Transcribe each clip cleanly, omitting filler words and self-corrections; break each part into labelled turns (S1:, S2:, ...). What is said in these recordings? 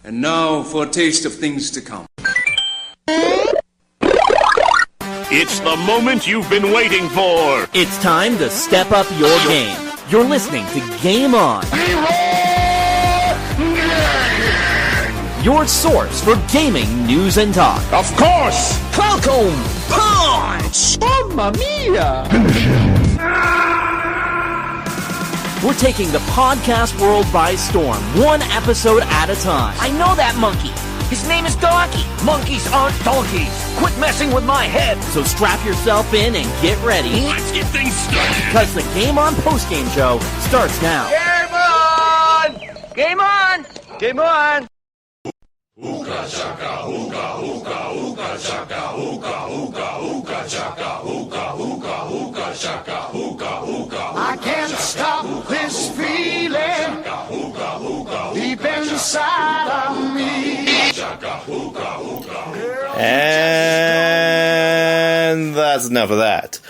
S1: And now for a taste of things to come.
S2: It's the moment you've been waiting for.
S3: It's time to step up your game. You're listening to Game On, your source for gaming news and talk.
S2: Of course!
S3: Falcon Punch!
S4: Mamma mia!
S3: We're taking the podcast world by storm, one episode at a time.
S5: I know that monkey. His name is Donkey. Monkeys aren't donkeys. Quit messing with my head.
S3: So strap yourself in and get ready.
S2: Let's get things started.
S3: Because the Game On postgame show starts now.
S5: Game on! Game on! Game on!
S2: Hookah chaka, hookah, hookah, hookah chaka, hookah, hookah, hookah chaka, hookah, hookah, hookah chaka, hookah, hookah.
S4: I can't stop this feeling deep inside of me.
S6: And that's enough of that.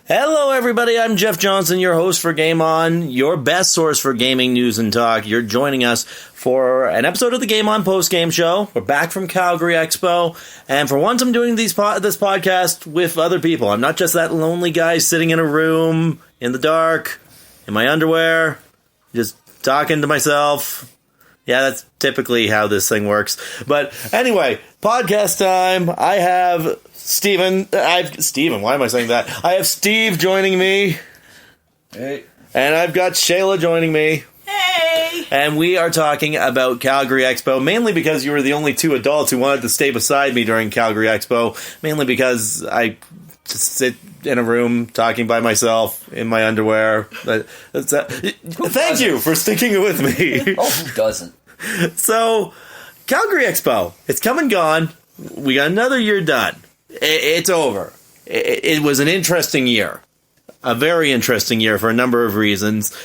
S6: Hello, everybody. I'm Jeff Johnson, your host for Game On, your best source for gaming news and talk. You're joining us for an episode of the Game On post-game show. We're back from Calgary Expo, and for once I'm doing this podcast with other people. I'm not just that lonely guy sitting in a room in the dark, in my underwear, just talking to myself. Yeah, that's typically how this thing works. But anyway, podcast time. I have Steven, why am I saying that? I have Steve joining me.
S7: Hey.
S6: And I've got Shayla joining me.
S8: Hey!
S6: And we are talking about Calgary Expo, mainly because you were the only two adults who wanted to stay beside me during Calgary Expo, mainly because I just sit in a room talking by myself in my underwear. Thank you for sticking with me.
S7: Oh, who doesn't?
S6: So, Calgary Expo, it's come and gone. We got another year done. It's over. It was an interesting year. A very interesting year for a number of reasons.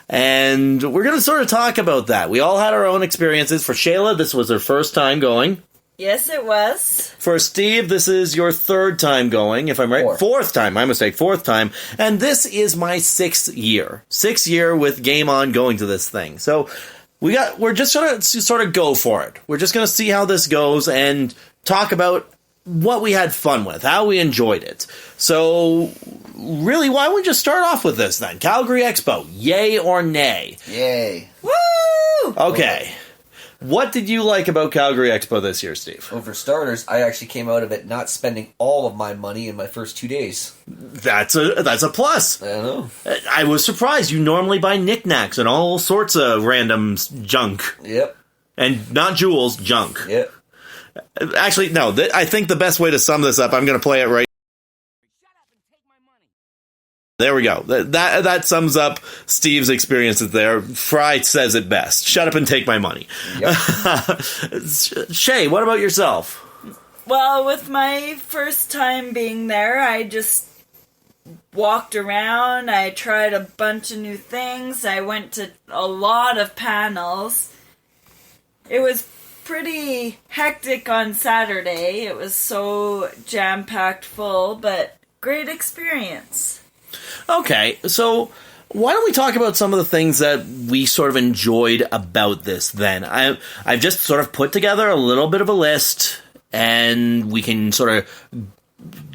S6: And we're going to sort of talk about that. We all had our own experiences. For Shayla, this was her first time going.
S8: Yes, it was.
S6: For Steve, this is your third time going, if I'm right. Fourth time, my mistake, fourth time. And this is my sixth year. Sixth year with Game On going to this thing. So we're just going to sort of go for it. We're just going to see how this goes and talk about what we had fun with, how we enjoyed it. So, really, why don't we just start off with this then? Calgary Expo, yay or nay?
S7: Yay.
S8: Woo!
S6: Okay. What did you like about Calgary Expo this year, Steve?
S7: Well, for starters, I actually came out of it not spending all of my money in my first 2 days.
S6: That's a plus.
S7: I know.
S6: I was surprised. You normally buy knickknacks and all sorts of random junk.
S7: Yep.
S6: And not jewels, junk.
S7: Yep.
S6: Actually, no. I think the best way to sum this up, I'm going to play it right. There we go. That sums up Steve's experiences there. Fry says it best. Shut up and take my money.
S7: Yep.
S6: Shay, what about yourself?
S8: Well, with my first time being there, I just walked around. I tried a bunch of new things. I went to a lot of panels. It was pretty hectic on Saturday. It was so jam-packed full, but great experience.
S6: Okay, so why don't we talk about some of the things that we sort of enjoyed about this then? I've just sort of put together a little bit of a list, and we can sort of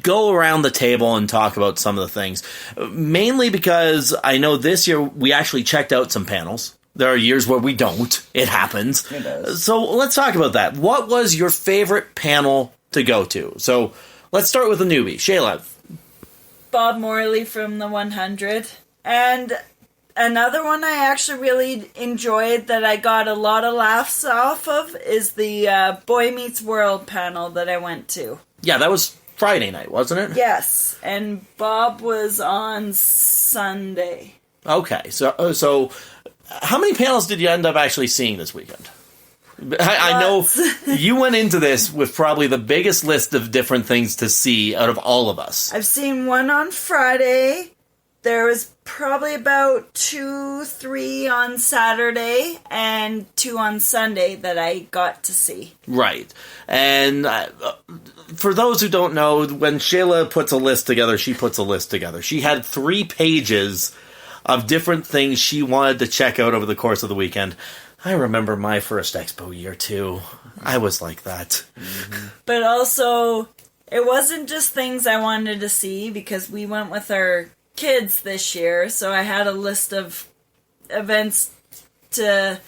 S6: go around the table and talk about some of the things. Mainly because I know this year we actually checked out some panels. There are years where we don't. It happens.
S7: It does.
S6: So let's talk about that. What was your favorite panel to go to? So let's start with a newbie. Shayla.
S8: Bob Morley from the 100. And another one I actually really enjoyed that I got a lot of laughs off of is the Boy Meets World panel that I went to.
S6: Yeah, that was Friday night, wasn't it?
S8: Yes, and Bob was on Sunday.
S6: Okay, so how many panels did you end up actually seeing this weekend? I know you went into this with probably the biggest list of different things to see out of all of us.
S8: I've seen one on Friday. There was probably about 2, 3 on Saturday and 2 on Sunday that I got to see.
S6: Right. And for those who don't know, when Shayla puts a list together, she puts a list together. She had 3 pages of different things she wanted to check out over the course of the weekend. I remember my first Expo year, too. I was like that.
S8: But also, it wasn't just things I wanted to see, because we went with our kids this year, so I had a list of events to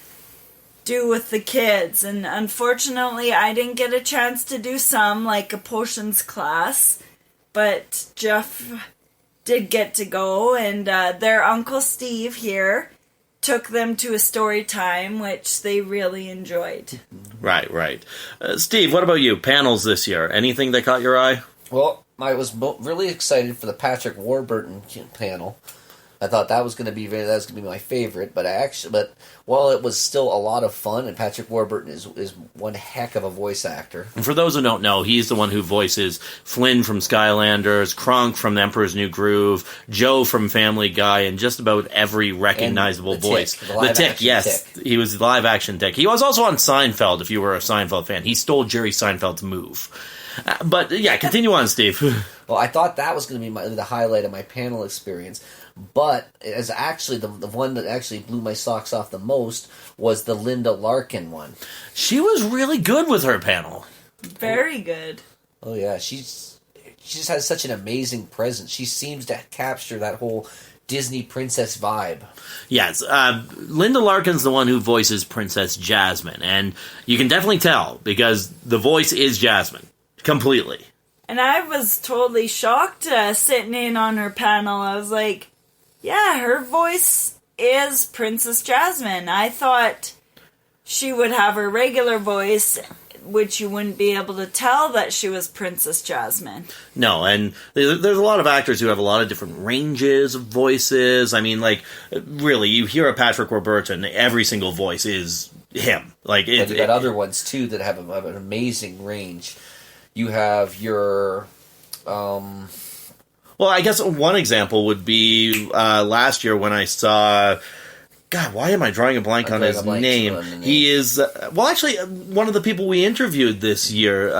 S8: do with the kids, and unfortunately I didn't get a chance to do some, like a potions class, but Jeff did get to go, and their Uncle Steve here took them to a story time, which they really enjoyed.
S6: Right. Steve, what about you? Panels this year. Anything that caught your eye?
S7: Well, I was really excited for the Patrick Warburton panel. I thought that was going to be my favorite, but while it was still a lot of fun, and Patrick Warburton is one heck of a voice actor.
S6: And for those who don't know, he's the one who voices Flynn from Skylanders, Kronk from Emperor's New Groove, Joe from Family Guy, and just about every recognizable voice.
S7: The Tick,
S6: yes.
S7: Tick.
S6: He was the live-action Tick. He was also on Seinfeld, if you were a Seinfeld fan. He stole Jerry Seinfeld's move. But, yeah, continue on, Steve.
S7: Well, I thought that was going to be the highlight of my panel experience. But as actually the one that actually blew my socks off the most was the Linda Larkin one.
S6: She was really good with her panel.
S8: Very good.
S7: Oh yeah, she just has such an amazing presence. She seems to capture that whole Disney princess vibe.
S6: Yes, Linda Larkin's the one who voices Princess Jasmine, and you can definitely tell because the voice is Jasmine completely.
S8: And I was totally shocked sitting in on her panel. I was like, yeah, her voice is Princess Jasmine. I thought she would have her regular voice, which you wouldn't be able to tell that she was Princess Jasmine.
S6: No, and there's a lot of actors who have a lot of different ranges of voices. I mean, like, really, you hear a Patrick Warburton, every single voice is him. Like,
S7: But you got other ones, too, that have an amazing range. You have your...
S6: Well, I guess one example would be last year when I saw... God, why am I drawing a blank on his name? He is... well, actually, one of the people we interviewed this year...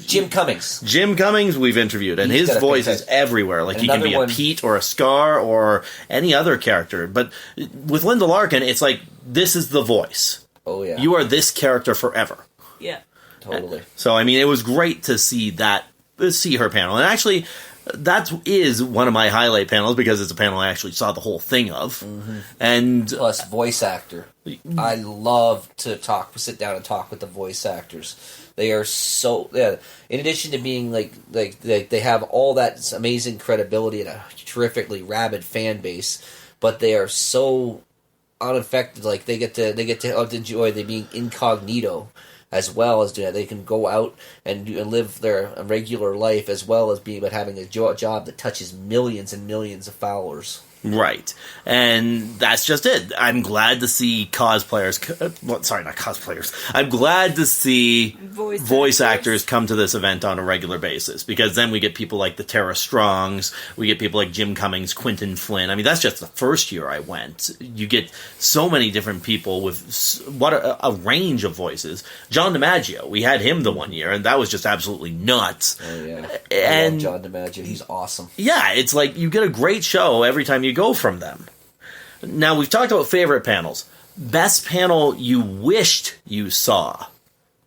S7: Jim Cummings.
S6: Jim Cummings we've interviewed, and his voice is everywhere. Like, he can be a Pete or a Scar or any other character. But with Linda Larkin, it's like, this is the voice.
S7: Oh, yeah.
S6: You are this character forever.
S8: Yeah.
S7: Totally.
S6: So, I mean, it was great to see her panel. And actually... that is one of my highlight panels because it's a panel I actually saw the whole thing of. Mm-hmm. And
S7: plus voice actor. I love to sit down and talk with the voice actors. They are so in addition to being like they have all that amazing credibility and a terrifically rabid fan base, but they are so unaffected. Like they get to enjoy the being incognito. As well as they can go out and live their regular life, as well as having a job that touches millions and millions of followers.
S6: Right. And that's just it. I'm glad to see cosplayers... sorry, not cosplayers. I'm glad to see voice actors come to this event on a regular basis, because then we get people like the Tara Strongs, we get people like Jim Cummings, Quentin Flynn. I mean, that's just the first year I went. You get so many different people with what a range of voices. John DiMaggio, we had him the one year, and that was just absolutely nuts.
S7: Oh, yeah. I love John DiMaggio. He's awesome.
S6: Yeah, it's like you get a great show every time you go from them. Now, we've talked about favorite panels. Best panel you wished you saw.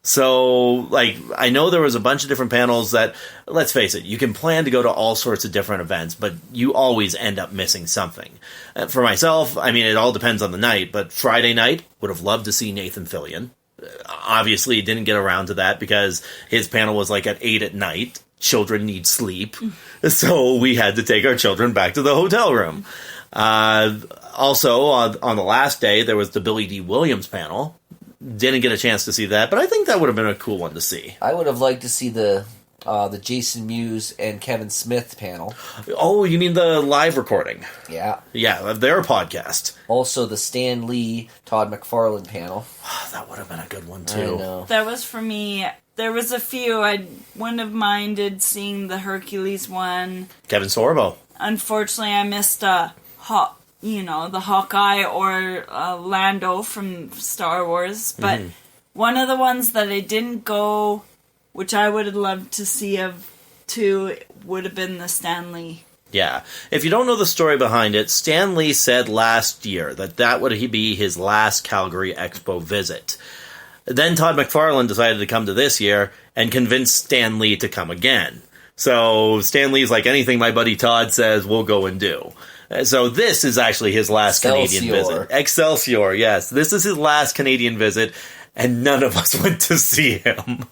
S6: So, like, I know there was a bunch of different panels that, let's face it, you can plan to go to all sorts of different events, but you always end up missing something. For myself, I mean, it all depends on the night, but Friday night, would have loved to see Nathan Fillion. Obviously, didn't get around to that because his panel was like at 8 at night. Children need sleep. So we had to take our children back to the hotel room. Also, on the last day, there was the Billy D. Williams panel. Didn't get a chance to see that, but I think that would have been a cool one to see.
S7: I would have liked to see the Jason Mewes and Kevin Smith panel.
S6: Oh, you mean the live recording?
S7: Yeah.
S6: Yeah, their podcast.
S7: Also, the Stan Lee, Todd McFarlane panel.
S6: That would have been a good one, too.
S7: I know.
S8: That was for me. There was a few. I wouldn't have minded seeing the Hercules one.
S6: Kevin Sorbo.
S8: Unfortunately, I missed the Hawkeye or Lando from Star Wars. But one of the ones that I didn't go, which I would have loved to see too, would have been the Stan Lee
S6: Yeah. If you don't know the story behind it, Stan Lee said last year that would be his last Calgary Expo visit. Then Todd McFarlane decided to come to this year and convinced Stan Lee to come again. So Stan Lee's like, anything my buddy Todd says, we'll go and do. So this is actually his last Canadian visit. Excelsior, yes. This is his last Canadian visit, and none of us went to see him.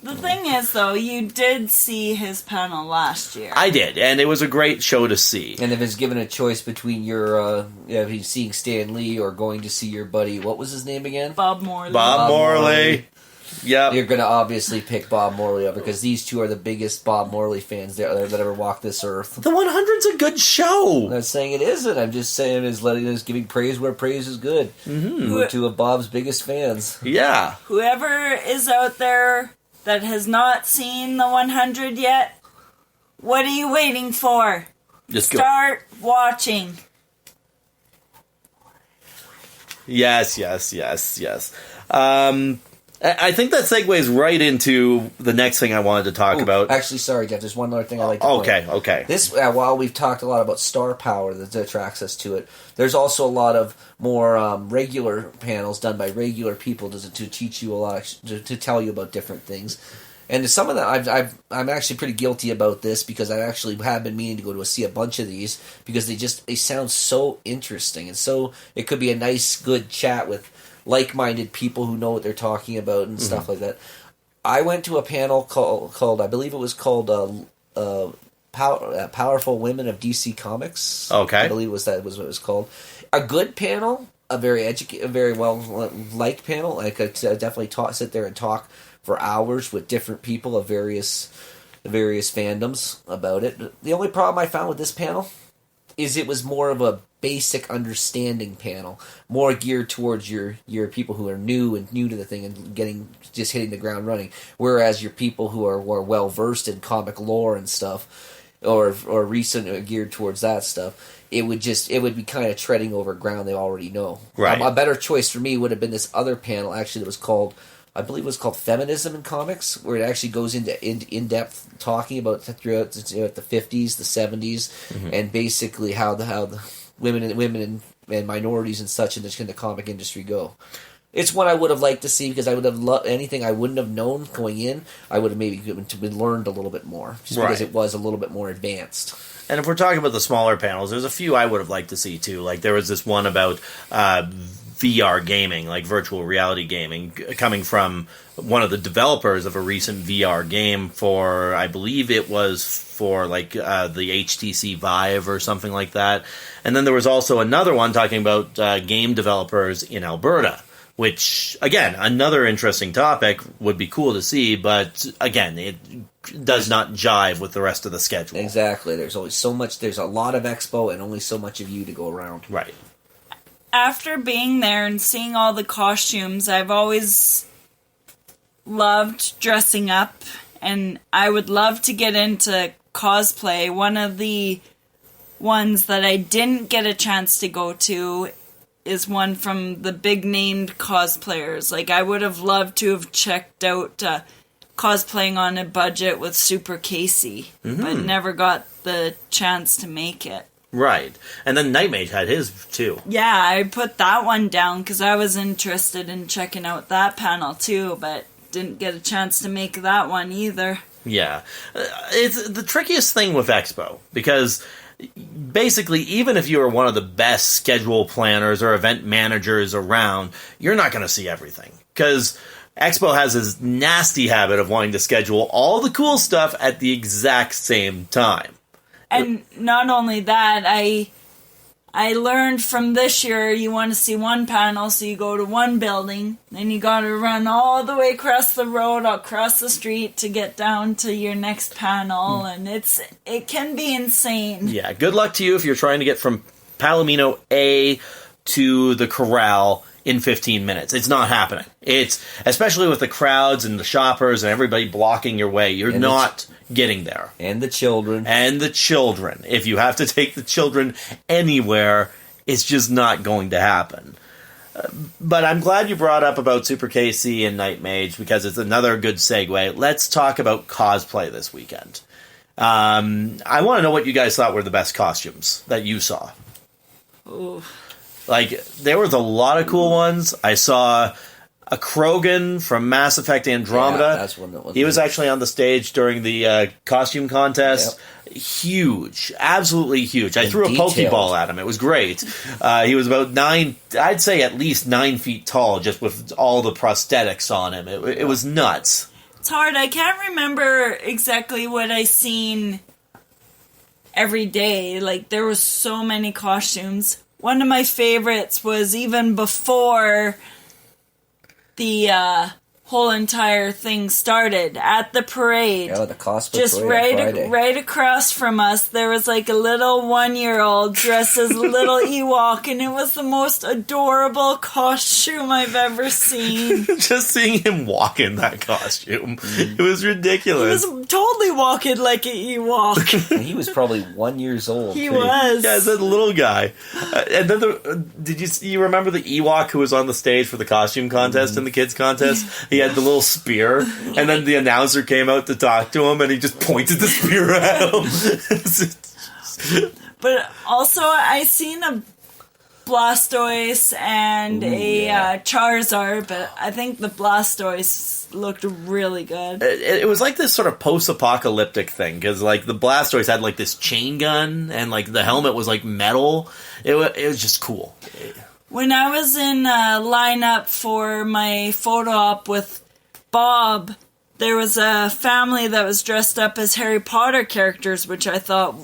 S8: The thing is, though, you did see his panel last year.
S6: I did, and it was a great show to see.
S7: And if it's given a choice between your seeing Stan Lee or going to see your buddy, what was his name again?
S8: Bob Morley.
S6: Bob Morley. Yep.
S7: You're going to obviously pick Bob Morley up because these two are the biggest Bob Morley fans that ever walked this earth.
S6: The 100's a good show.
S7: I'm not saying it isn't. I'm just saying is giving praise where praise is good. Mm-hmm. We're two of Bob's biggest fans.
S6: Yeah.
S8: Whoever is out there that has not seen the 100 yet, what are you waiting for?
S6: Just
S8: start watching.
S6: Yes. I think that segues right into the next thing I wanted to talk about.
S7: Actually, sorry, Jeff. There's one other thing I'd like to point out.
S6: Okay.
S7: This, while we've talked a lot about star power that attracts us to it, there's also a lot of more regular panels done by regular people to teach you a lot, to tell you about different things. And some of that, I'm actually pretty guilty about this because I actually have been meaning to go to see a bunch of these because they sound so interesting, and so it could be a nice, good chat with like-minded people who know what they're talking about and stuff like that. I went to a panel called I believe it was called Powerful Women of DC Comics.
S6: Okay,
S7: I believe was what it was called. A good panel, a very well liked panel. I could definitely sit there and talk for hours with different people of various fandoms about it. The only problem I found with this panel is it was more of a basic understanding panel, more geared towards your people who are new to the thing and just hitting the ground running, whereas your people who are well versed in comic lore and stuff, or recent geared towards that stuff, it would be kind of treading over ground they already know.
S6: Right.
S7: A better choice for me would have been this other panel actually that was called, I believe it was called Feminism in Comics, where it actually goes into in-depth talking about throughout the 50s, the 70s, and basically how the women and minorities and such in the comic industry go. It's one I would have liked to see because I would have loved anything I wouldn't have known going in. I would have maybe been learned a little bit more just because it was a little bit more advanced.
S6: And if we're talking about the smaller panels, there's a few I would have liked to see too. Like there was this one about VR gaming, like virtual reality gaming, coming from one of the developers of a recent VR game for, I believe it was for like the HTC Vive or something like that. And then there was also another one talking about game developers in Alberta, which, again, another interesting topic, would be cool to see, but again, it does not jive with the rest of the schedule.
S7: Exactly. There's always so much, there's a lot of expo and only so much of you to go around.
S6: Right.
S8: After being there and seeing all the costumes, I've always loved dressing up, and I would love to get into cosplay. One of the ones that I didn't get a chance to go to is one from the big named cosplayers. Like, I would have loved to have checked out cosplaying on a budget with Super Casey, but never got the chance to make it.
S6: Right. And then Nightmage had his, too.
S8: Yeah, I put that one down because I was interested in checking out that panel, too, but didn't get a chance to make that one either.
S6: Yeah. It's the trickiest thing with Expo, because basically, even if you are one of the best schedule planners or event managers around, you're not going to see everything. Because Expo has this nasty habit of wanting to schedule all the cool stuff at the exact same time.
S8: And not only that, I learned from this year, you want to see one panel, so you go to one building, then you got to run all the way across the road, across the street to get down to your next panel, and it can be insane.
S6: Yeah, good luck to you if you're trying to get from Palomino A to the Corral in 15 minutes. It's not happening. It's, especially with the crowds and the shoppers and everybody blocking your way, you're not getting there.
S7: And the children.
S6: And the children. If you have to take the children anywhere, it's just not going to happen. But I'm glad you brought up about Super KC and Nightmage, because it's another good segue. Let's talk about cosplay this weekend. I want to know what you guys thought were the best costumes that you saw.
S8: Ooh.
S6: Like, there was a lot of cool ones. I saw a Krogan from Mass Effect Andromeda.
S7: Yeah, that's one that was
S6: he was actually on the stage during the costume contest. Yep. Huge. Absolutely huge. I threw a Pokeball at him. It was great. He was about I'd say at least 9 feet tall, just with all the prosthetics on him. It was nuts.
S8: It's hard. I can't remember exactly what I seen every day. Like, there was so many costumes. One of my favorites was even before the whole entire thing started at the parade.
S7: Yeah, the cosplay
S8: just
S7: parade
S8: right across from us, there was like a little 1-year-old dressed as a little Ewok, and it was the most adorable costume I've ever seen.
S6: Just seeing him walk in that costume, it was ridiculous.
S8: He was totally walking like an Ewok.
S7: And he was probably 1 year old.
S8: He was.
S6: Yeah, that little guy. And then you remember the Ewok who was on the stage for the costume contest and the kids contest? He had the little spear, and then the announcer came out to talk to him, and he just pointed the spear at him.
S8: But also, I seen a Blastoise and a Charizard, but I think the Blastoise looked really good.
S6: It was like this sort of post-apocalyptic thing, because like the Blastoise had like this chain gun, and like the helmet was like metal. It was just cool.
S8: When I was in lineup for my photo op with Bob, there was a family that was dressed up as Harry Potter characters, which I thought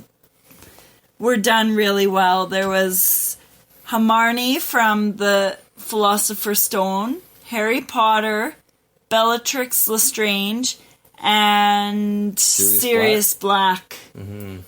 S8: were done really well. There was Hermione from the Philosopher's Stone, Harry Potter, Bellatrix Lestrange, and Sirius Black.
S6: Mm-hmm.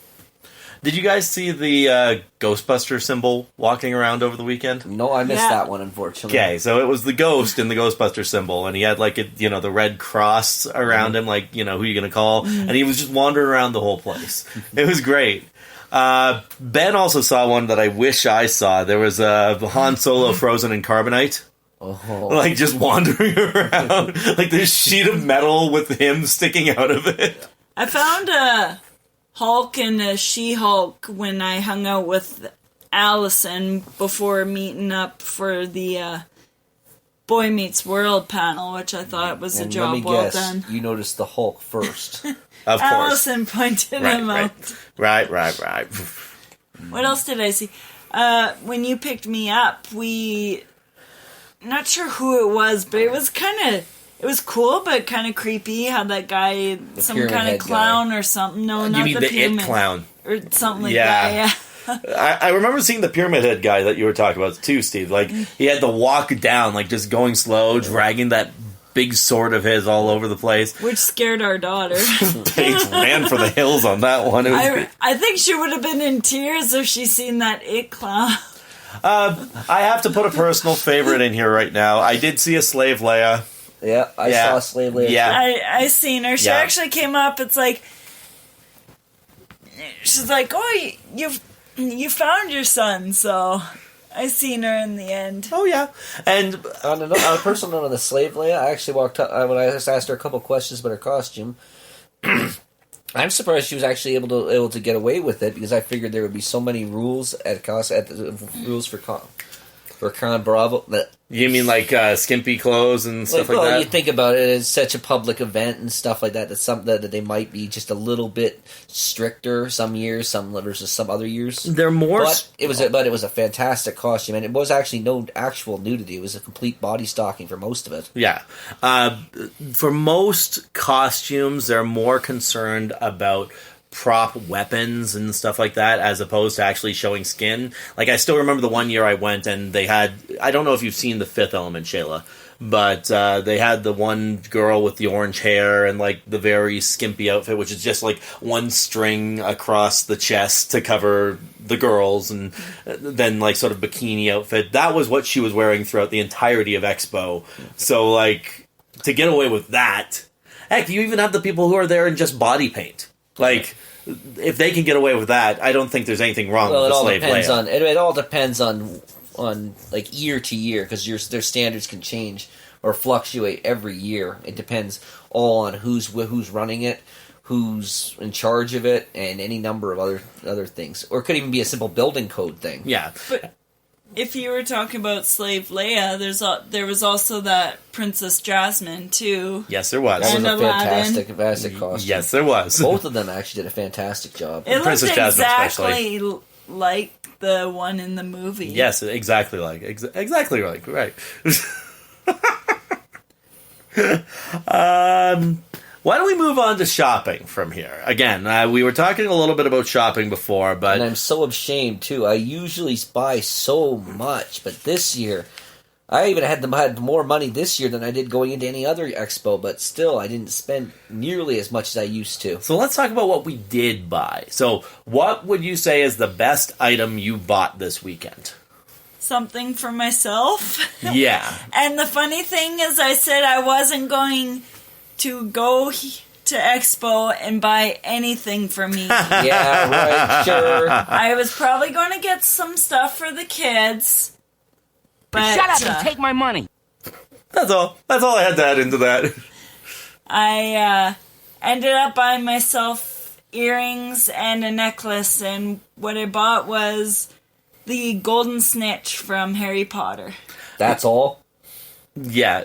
S6: Did you guys see the Ghostbuster symbol walking around over the weekend?
S7: No, I missed that one, unfortunately.
S6: Okay, so it was the ghost in the Ghostbuster symbol, and he had like the red cross around him, like, who you gonna call? And he was just wandering around the whole place. It was great. Ben also saw one that I wish I saw. There was a Han Solo frozen in carbonite.
S7: Oh.
S6: Like, just wandering around. Like, this sheet of metal with him sticking out of it.
S8: I found a Hulk and a She-Hulk when I hung out with Allison before meeting up for the Boy Meets World panel, which I thought was a job well done.
S7: You noticed the Hulk first.
S6: Of course.
S8: Allison pointed him out.
S6: Right.
S8: What else did I see? When you picked me up, not sure who it was, but it was it was cool, but kind of creepy how that guy, some kind of clown or something. No, not
S6: you mean the
S8: pyramid.
S6: It clown.
S8: Or something like that, yeah.
S6: I remember seeing the Pyramid Head guy that you were talking about too, Steve. Like, he had to walk down, like, just going slow, dragging that big sword of his all over the place.
S8: Which scared our daughter.
S6: Paige ran for the hills on that one.
S8: I think she would have been in tears if she seen that It clown.
S6: I have to put a personal favorite in here right now. I did see a Slave Leia.
S7: Yeah, I saw a Slave Leia.
S6: Yeah.
S8: I seen her. She actually came up. It's like, she's like, oh, you found your son, so I seen her in the end.
S6: Oh, yeah. And
S7: on a personal note on the Slave Leia, I actually walked up, when I just asked her a couple questions about her costume, I'm surprised she was actually able to get away with it, because I figured there would be so many rules rules for Con Bravo that.
S6: You mean like skimpy clothes and stuff like that?
S7: Well, you think about it, it's such a public event and stuff like that. That's something that they might be just a little bit stricter some years, some versus some other years.
S6: They're more,
S7: but it was a fantastic costume, and it was actually no actual nudity. It was a complete body stocking for most of it.
S6: Yeah, for most costumes, they're more concerned about prop weapons and stuff like that, as opposed to actually showing skin. Like, I still remember the one year I went and they had, I don't know if you've seen The Fifth Element, Shayla, but they had the one girl with the orange hair and like the very skimpy outfit, which is just like one string across the chest to cover the girls, and then like sort of bikini outfit. That was what she was wearing throughout the entirety of Expo. So like, to get away with that, heck, you even have the people who are there in just body paint. Like, if they can get away with that, I don't think there's anything wrong with the Slave Leia.
S7: It all depends on like year to year, because their standards can change or fluctuate every year. It depends all on who's running it, who's in charge of it, and any number of other things. Or it could even be a simple building code thing.
S6: Yeah.
S8: But if you were talking about Slave Leia, there was also that Princess Jasmine, too.
S6: Yes, there was.
S7: That was
S8: And
S7: a
S8: Aladdin.
S7: fantastic costume.
S6: Yes, there was.
S7: Both of them actually did a fantastic job.
S8: It looked
S6: Princess Jasmine
S8: exactly like the one in the movie.
S6: Yes, exactly like. Exactly like, right. Why don't we move on to shopping from here? Again, we were talking a little bit about shopping before, but...
S7: And I'm so ashamed, too. I usually buy so much, but this year... I even had more money this year than I did going into any other expo, but still, I didn't spend nearly as much as I used to.
S6: So let's talk about what we did buy. So what would you say is the best item you bought this weekend?
S8: Something for myself.
S6: Yeah.
S8: And the funny thing is, I said I wasn't going to go to Expo and buy anything for me.
S7: Yeah, right, sure.
S8: I was probably going to get some stuff for the kids. But,
S5: Shut up and take my money.
S6: That's all. That's all I had to add into that.
S8: I ended up buying myself earrings and a necklace, and what I bought was the golden snitch from Harry Potter.
S7: That's all?
S6: Yeah,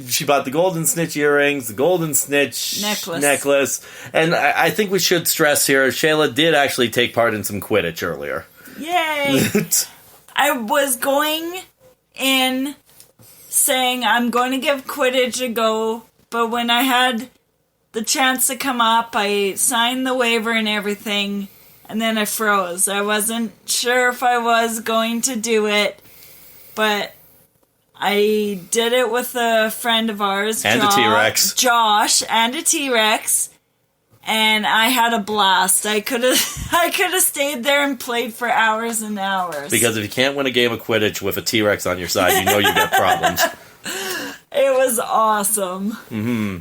S6: she bought the golden snitch earrings, the golden snitch necklace. And I think we should stress here, Shayla did actually take part in some Quidditch earlier.
S8: Yay! I was going in saying I'm going to give Quidditch a go, but when I had the chance to come up, I signed the waiver and everything, and then I froze. I wasn't sure if I was going to do it, but I did it with a friend of ours,
S6: and a T-Rex.
S8: Josh, and a T-Rex, and I had a blast. I could have stayed there and played for hours and hours.
S6: Because if you can't win a game of Quidditch with a T-Rex on your side, you know you've got problems.
S8: It was awesome.
S6: Mm-hmm.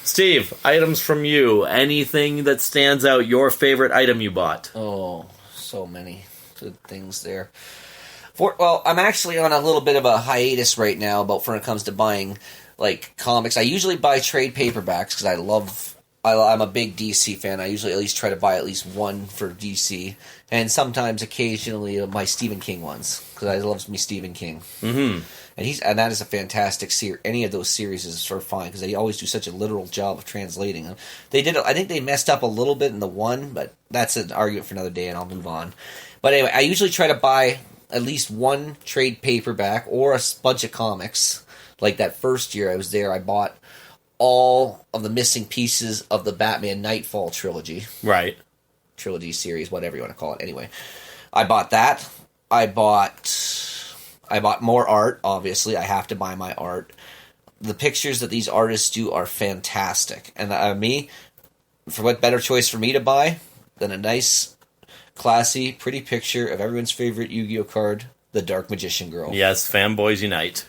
S6: Steve, items from you. Anything that stands out, your favorite item you bought?
S7: Oh, so many good things there. Well, I'm actually on a little bit of a hiatus right now when it comes to buying like comics. I usually buy trade paperbacks because I'm a big DC fan. I usually at least try to buy at least one for DC, and sometimes occasionally my Stephen King ones because I love me Stephen King.
S6: Mm-hmm.
S7: And that is a fantastic series. Any of those series is sort of fine because they always do such a literal job of translating them. I think they messed up a little bit in the one, but that's an argument for another day, and I'll move on. But anyway, I usually try to buy at least one trade paperback or a bunch of comics. Like that first year I was there, I bought all of the missing pieces of the Batman Nightfall trilogy.
S6: Right.
S7: Trilogy series, whatever you want to call it. Anyway, I bought that. I bought more art, obviously. I have to buy my art. The pictures that these artists do are fantastic. And for what better choice for me to buy than a nice, classy, pretty picture of everyone's favorite Yu-Gi-Oh card, the Dark Magician Girl.
S6: Yes, fanboys unite.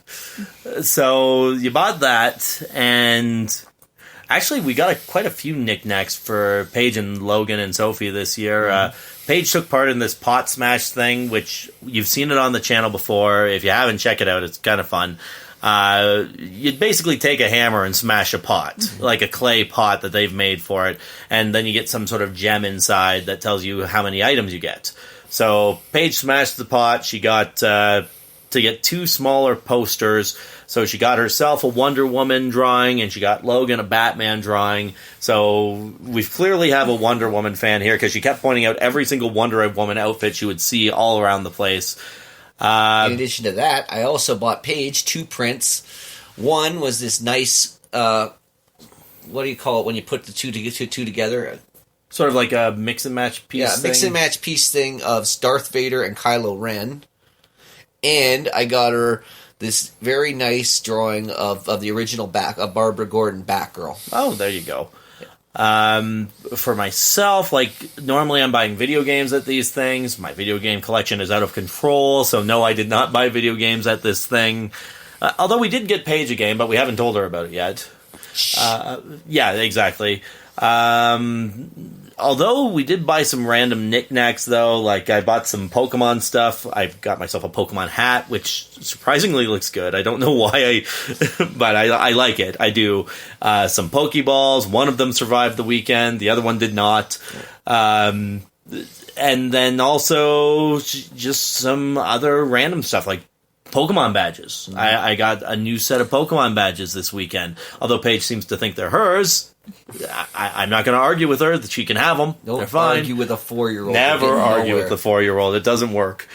S6: So you bought that, and actually we got quite a few knickknacks for Paige and Logan and Sophie this year. Mm-hmm. Paige took part in this pot smash thing, which you've seen it on the channel before. If you haven't, check it out. It's kind of fun. You'd basically take a hammer and smash a pot, like a clay pot that they've made for it, and then you get some sort of gem inside that tells you how many items you get. So Paige smashed the pot. She got to get two smaller posters. So she got herself a Wonder Woman drawing, and she got Logan a Batman drawing. So we clearly have a Wonder Woman fan here because she kept pointing out every single Wonder Woman outfit she would see all around the place.
S7: In addition to that, I also bought Paige 2 prints. One was this nice, what do you call it when you put the two together?
S6: Sort of like a mix and match piece thing?
S7: Mix and match piece thing of Darth Vader and Kylo Ren. And I got her this very nice drawing of the original of Barbara Gordon, Batgirl.
S6: Oh, there you go. For myself, normally I'm buying video games at these things. My video game collection is out of control, so no, I did not buy video games at this thing. Although we did get Paige a game, but we haven't told her about it yet. Yeah, exactly. although we did buy some random knickknacks, though, like I bought some Pokemon stuff. I've got myself a Pokemon hat, which surprisingly looks good. I don't know why but I like it. I do. Some Pokeballs. One of them survived the weekend. The other one did not. And then also just some other random stuff like Pokemon badges. I got a new set of Pokemon badges this weekend. Although Paige seems to think they're hers. I'm not going to argue with her that she can have them.
S7: Don't
S6: they're fine.
S7: argue with a 4-year-old.
S6: Never argue with the 4-year-old. It doesn't work.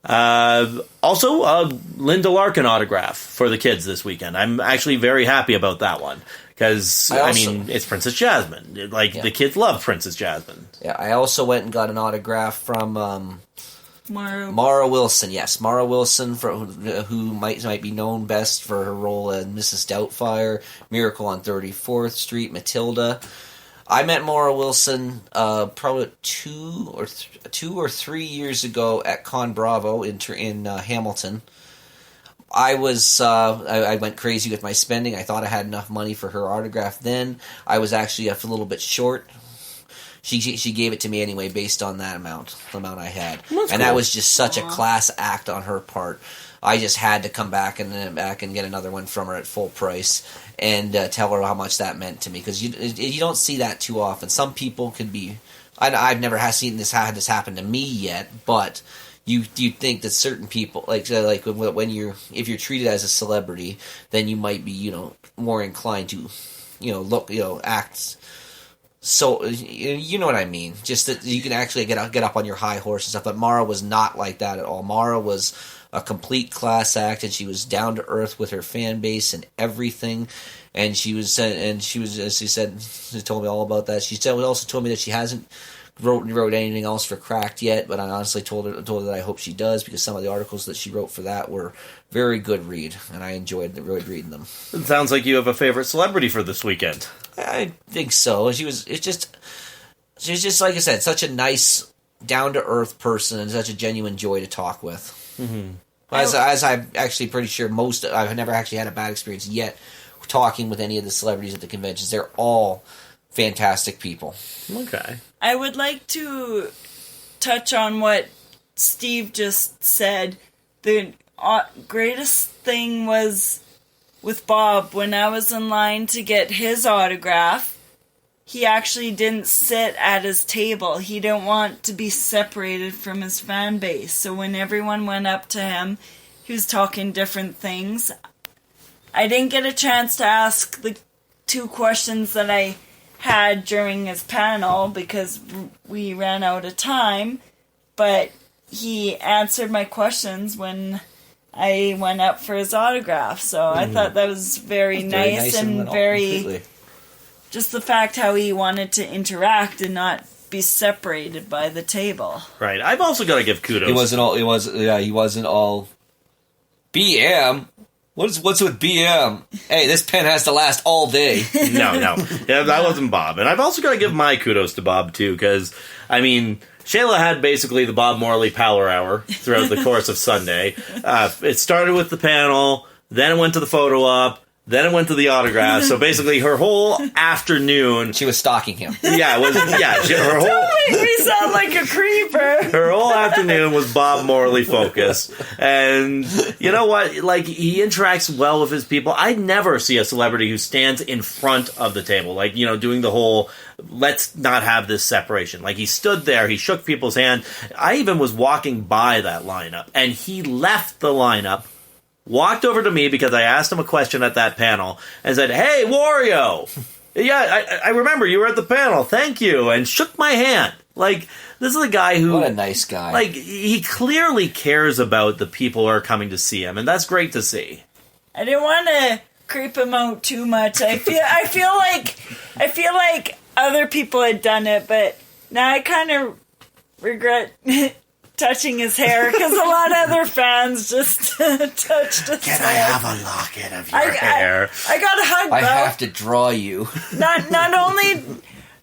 S6: Also, Linda Larkin autograph for the kids this weekend. I'm actually very happy about that one. Because, I mean, it's Princess Jasmine. The kids love Princess Jasmine.
S7: Yeah, I also went and got an autograph from
S8: Mara
S7: Wilson. Yes, Mara Wilson, who might be known best for her role in Mrs. Doubtfire, Miracle on 34th Street, Matilda. I met Mara Wilson probably 2 or 3 years ago at Con Bravo in Hamilton. I went crazy with my spending. I thought I had enough money for her autograph then. I was actually a little bit short. She gave it to me anyway based on the amount I had. That was just such a class act on her part. I just had to come back and get another one from her at full price and tell her how much that meant to me, because you don't see that too often. Some people could be... I've never seen this happen to me yet, but you think that certain people if you're treated as a celebrity, then you might be more inclined to act. So, you know what I mean. Just that you can actually get up on your high horse and stuff. But Mara was not like that at all. Mara was a complete class act, and she was down to earth with her fan base and everything. And she told me all about that. She also told me that she hasn't wrote anything else for Cracked yet, but I honestly told her that I hope she does, because some of the articles that she wrote for that were very good read, and I enjoyed reading them.
S6: It sounds like you have a favorite celebrity for this weekend.
S7: I think so. She was just like I said, such a nice, down to earth person, and such a genuine joy to talk with. Mm-hmm. As I'm actually pretty sure I've never actually had a bad experience yet talking with any of the celebrities at the conventions. They're all fantastic people.
S6: Okay.
S8: I would like to touch on what Steve just said. The greatest thing was with Bob, when I was in line to get his autograph, he actually didn't sit at his table. He didn't want to be separated from his fan base. So when everyone went up to him, he was talking different things. I didn't get a chance to ask the 2 questions that I had during his panel because we ran out of time, but he answered my questions when I went up for his autograph. So I thought that was very nice and very... Just the fact how he wanted to interact and not be separated by the table.
S6: Right. I've also got to give kudos.
S7: He wasn't all BM. What's with BM? Hey, this pen has to last all day.
S6: No. Yeah, that wasn't Bob. And I've also got to give my kudos to Bob, too, because, I mean, Shayla had basically the Bob Morley Power Hour throughout the course of Sunday. It started with the panel, then it went to the photo op, then it went to the autograph. So basically, her whole afternoon,
S7: she was stalking him.
S6: Yeah, her whole.
S8: Don't make me sound like a creeper.
S6: Her whole afternoon was Bob Morley focused, and you know what? Like, he interacts well with his people. I never see a celebrity who stands in front of the table, like, doing the whole let's not have this separation. Like, he stood there, he shook people's hand. I even was walking by that lineup, and he left the lineup, walked over to me because I asked him a question at that panel, and said, "Hey, Wario! Yeah, I remember you were at the panel. Thank you," and shook my hand. Like, this is a guy who...
S7: What a nice guy.
S6: Like, he clearly cares about the people who are coming to see him, and that's great to see.
S8: I didn't want to creep him out too much. I feel like other people had done it, but now I kind of regret touching his hair, because a lot of other fans just touched his
S6: Can
S8: hair.
S6: I have a locket of your hair?
S8: I got a hug, though.
S7: I have to draw you.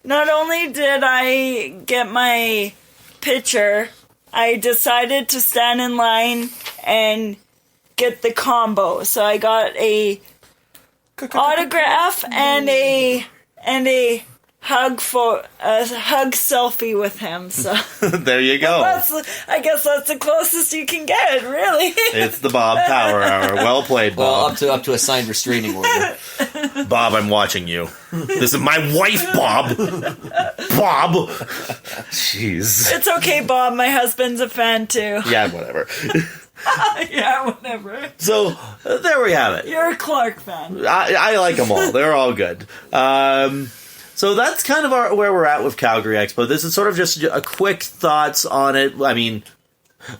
S8: Not only did I get my picture, I decided to stand in line and get the combo. So I got a autograph and a hug selfie with him. So
S6: There you go.
S8: I guess that's the closest you can get, really.
S6: It's the Bob Power Hour. Well played, Bob.
S7: Well, up to a signed restraining order.
S6: Bob, I'm watching you. This is my wife, Bob. Bob. Jeez.
S8: It's okay, Bob. My husband's a fan too.
S6: Yeah, whatever.
S8: Yeah, whatever.
S6: So there we have it.
S8: You're a Clark fan.
S6: I like them all. They're all good. So that's kind of where we're at with Calgary Expo. This is sort of just a quick thoughts on it. I mean,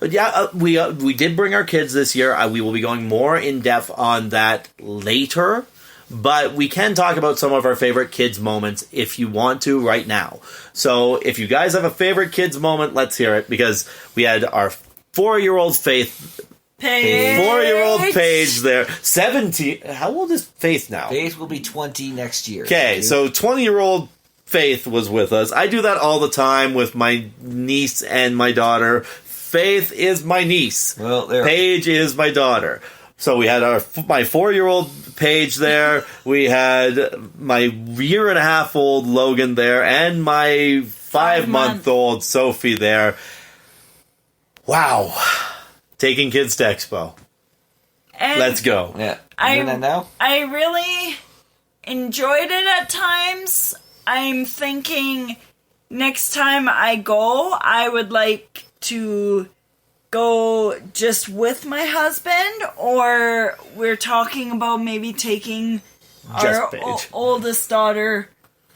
S6: yeah, we did bring our kids this year. We will be going more in depth on that later, but we can talk about some of our favorite kids moments if you want to right now. So if you guys have a favorite kids moment, let's hear it, because we had our 4-year-old Faith.
S8: Paige.
S6: 4-year-old Paige there. 17. How old is Faith now?
S7: Faith will be 20 next year.
S6: Okay, so 20-year-old Faith was with us. I do that all the time with my niece and my daughter. Faith is my niece.
S7: Well, there.
S6: Paige is my daughter. So we had my 4-year-old Paige there. We had my 1.5-year-old Logan there, and my 5-month-old Sophie there. Wow. Taking kids to Expo.
S8: And
S6: Let's go.
S7: Yeah. You doing that now?
S8: I really enjoyed it at times. I'm thinking next time I go, I would like to go just with my husband, or we're talking about maybe taking our oldest daughter,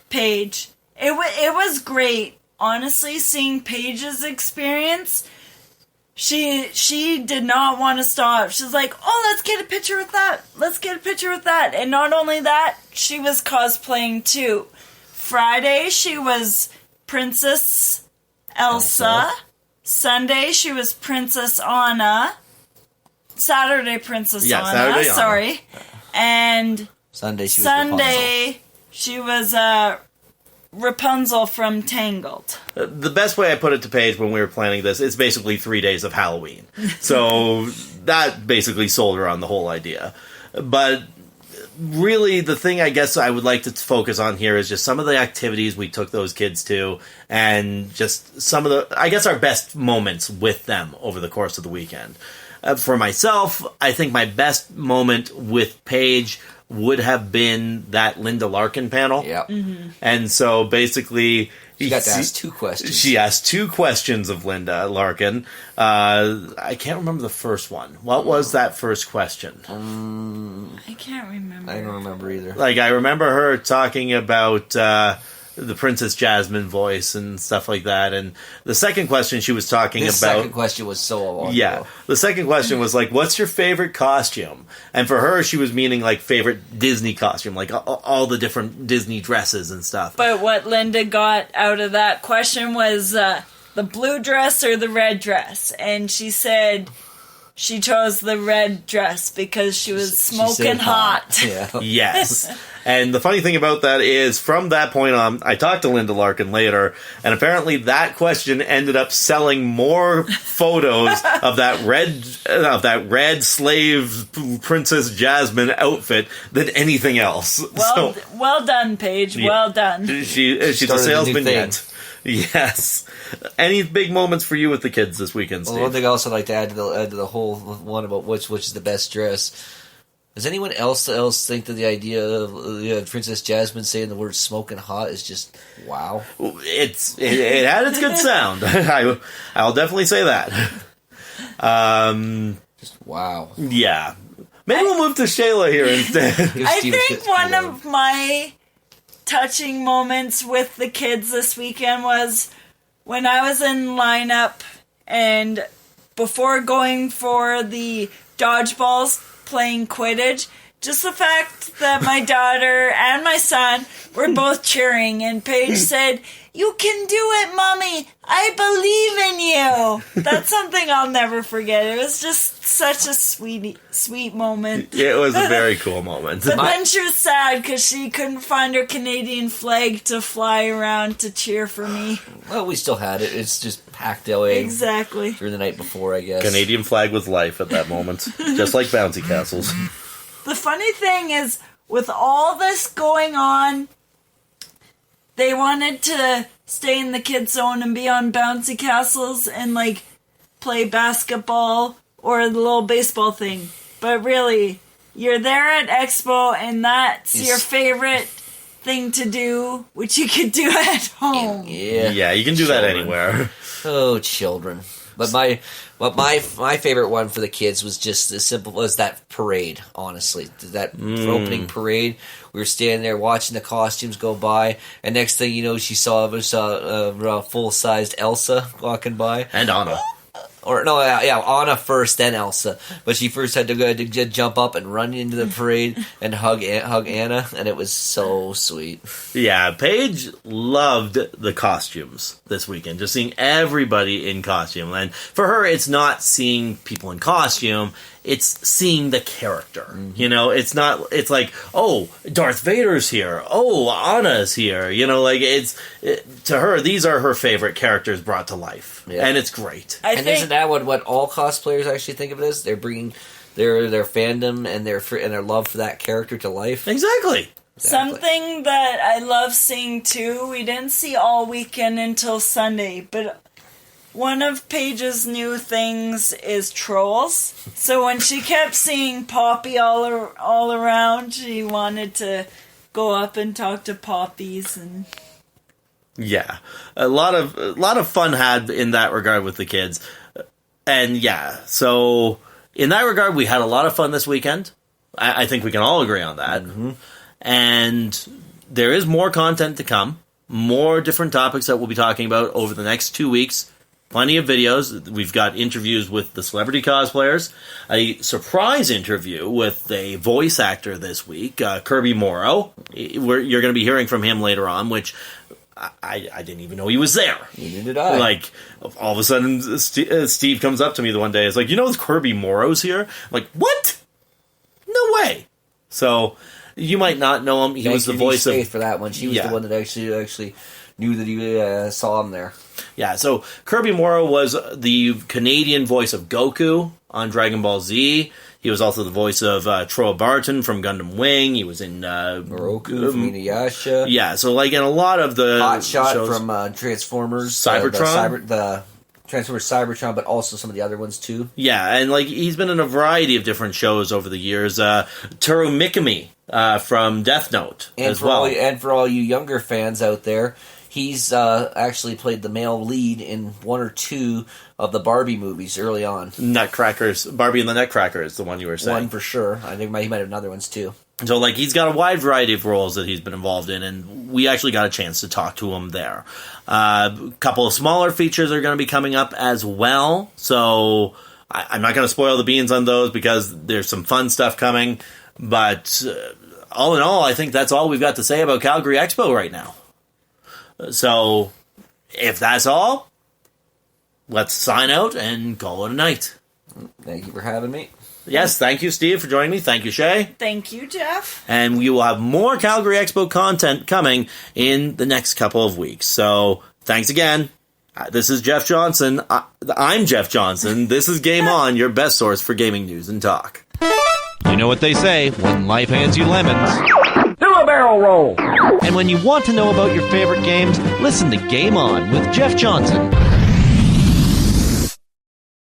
S8: Paige. It was great. Honestly, seeing Paige's experience, she did not want to stop. She's like, oh, let's get a picture with that. Let's get a picture with that. And not only that, she was cosplaying too. Friday, she was Princess Elsa. Sunday, she was Princess Anna. Saturday, Princess Anna.
S6: Saturday, Anna.
S8: Sorry. And
S7: Sunday, she was
S8: Rapunzel from Tangled.
S6: The best way I put it to Paige when we were planning this is basically 3 days of Halloween. So that basically sold her on the whole idea. But really, the thing I guess I would like to focus on here is just some of the activities we took those kids to, and just some of our best moments with them over the course of the weekend. For myself, I think my best moment with Paige would have been that Linda Larkin panel.
S7: Yep.
S8: Mm-hmm.
S6: And so basically,
S7: she got to ask 2 questions.
S6: She asked 2 questions of Linda Larkin. I can't remember the first one. What was that first question?
S8: I can't remember.
S7: I don't remember either.
S6: Like, I remember her talking about the Princess Jasmine voice and stuff like that. And the second question she was talking about... The
S7: second question was so long ago.
S6: The second question was like, what's your favorite costume? And for her, she was meaning like favorite Disney costume, like all the different Disney dresses and stuff.
S8: But what Linda got out of that question was the blue dress or the red dress. And she said she chose the red dress because she was smoking hot.
S7: Yeah.
S6: Yes. And the funny thing about that is, from that point on, I talked to Linda Larkin later, and apparently that question ended up selling more photos of that red slave Princess Jasmine outfit than anything else.
S8: Well done, Paige. Yeah. Well done.
S6: She's a salesman yet. Yes. Any big moments for you with the kids this weekend, Steve?
S7: Well, one thing I also like to add to the whole one about which is the best dress. Does anyone else think that the idea of Princess Jasmine saying the word "smoking hot" is just wow?
S6: It had its good sound. I'll definitely say that.
S7: Just wow.
S6: Yeah. Maybe we'll move to Shayla here instead.
S8: I think one of my touching moments with the kids this weekend was when I was in lineup and before going for the dodgeballs, playing Quidditch, just the fact that my daughter and my son were both cheering, and Paige said, "You can do it, Mommy. I believe in you." That's something I'll never forget. It was just such a sweet moment.
S6: It was a very cool moment.
S8: But then she was sad because she couldn't find her Canadian flag to fly around to cheer for me.
S7: Well, we still had it. It's just packed away.
S8: Exactly.
S7: Through the night before, I guess.
S6: Canadian flag was life at that moment. Just like bouncy castles.
S8: The funny thing is, with all this going on, they wanted to stay in the kids zone and be on bouncy castles and like play basketball or the little baseball thing. But really, you're there at Expo and that's your favorite thing to do, which you could do at home.
S6: Yeah, you can do that anywhere.
S7: Oh, children. But my favorite one for the kids was just as simple as that parade, honestly. That opening parade. We were standing there watching the costumes go by, and next thing you know, she saw a full-sized Elsa walking by.
S6: And Anna.
S7: Or no, yeah, Anna first, then Elsa. But she first had to go to jump up and run into the parade and hug Anna, and it was so sweet.
S6: Yeah, Paige loved the costumes this weekend, just seeing everybody in costume. And for her, it's not seeing people in costume, it's seeing the character. You know, it's like, oh, Darth Vader's here. Oh, Anna's here. You know, like to her, these are her favorite characters brought to life. Yeah. And it's great.
S7: Isn't that what all cosplayers actually think of it as? They're bringing their fandom and their love for that character to life.
S6: Exactly.
S8: Something that I love seeing too, we didn't see all weekend until Sunday, but one of Paige's new things is trolls. So when she kept seeing Poppy all around, she wanted to go up and talk to Poppies and...
S6: Yeah, a lot of fun had in that regard with the kids, and yeah, so in that regard, we had a lot of fun this weekend. I think we can all agree on that. Mm-hmm. And there is more content to come, more different topics that we'll be talking about over the next 2 weeks. Plenty of videos. We've got interviews with the celebrity cosplayers, a surprise interview with a voice actor this week, Kirby Morrow. You're going to be hearing from him later on, which I didn't even know he was there.
S7: Neither did I.
S6: Like, all of a sudden, Steve comes up to me the one day. It's like, you know, Kirby Morrow's here? I'm like, what? No way. So, you might not know him. He was the voice of...
S7: for that one. She was the one that actually knew that he saw him there.
S6: Yeah, so Kirby Morrow was the Canadian voice of Goku on Dragon Ball Z. He was also the voice of Troy Barton from Gundam Wing. He was in...
S7: Moroku from Inuyasha.
S6: Yeah, so like in a lot of the
S7: Hotshot
S6: shows,
S7: from Transformers.
S6: Cybertron.
S7: The Transformers Cybertron, but also some of the other ones too.
S6: Yeah, and like he's been in a variety of different shows over the years. Toru Mikami from Death Note as well.
S7: And for all you younger fans out there, he's actually played the male lead in one or two of the Barbie movies early on.
S6: Nutcrackers. Barbie and the Nutcracker is the one you were saying.
S7: One for sure. I think he might have other ones too.
S6: So, like, he's got a wide variety of roles that he's been involved in, and we actually got a chance to talk to him there. A couple of smaller features are going to be coming up as well, so I'm not going to spoil the beans on those because there's some fun stuff coming, but all in all, I think that's all we've got to say about Calgary Expo right now. So, if that's all, let's sign out and call it a night.
S7: Thank you for having me.
S6: Yes, thank you, Steve, for joining me. Thank you, Shay.
S8: Thank you, Jeff.
S6: And we will have more Calgary Expo content coming in the next couple of weeks. So, thanks again. This is Jeff Johnson. I'm Jeff Johnson. This is Game On, your best source for gaming news and talk. You know what they say, when life hands you lemons,
S5: Do a barrel roll!
S6: and when you want to know about your favorite games, listen to Game On with Jeff Johnson.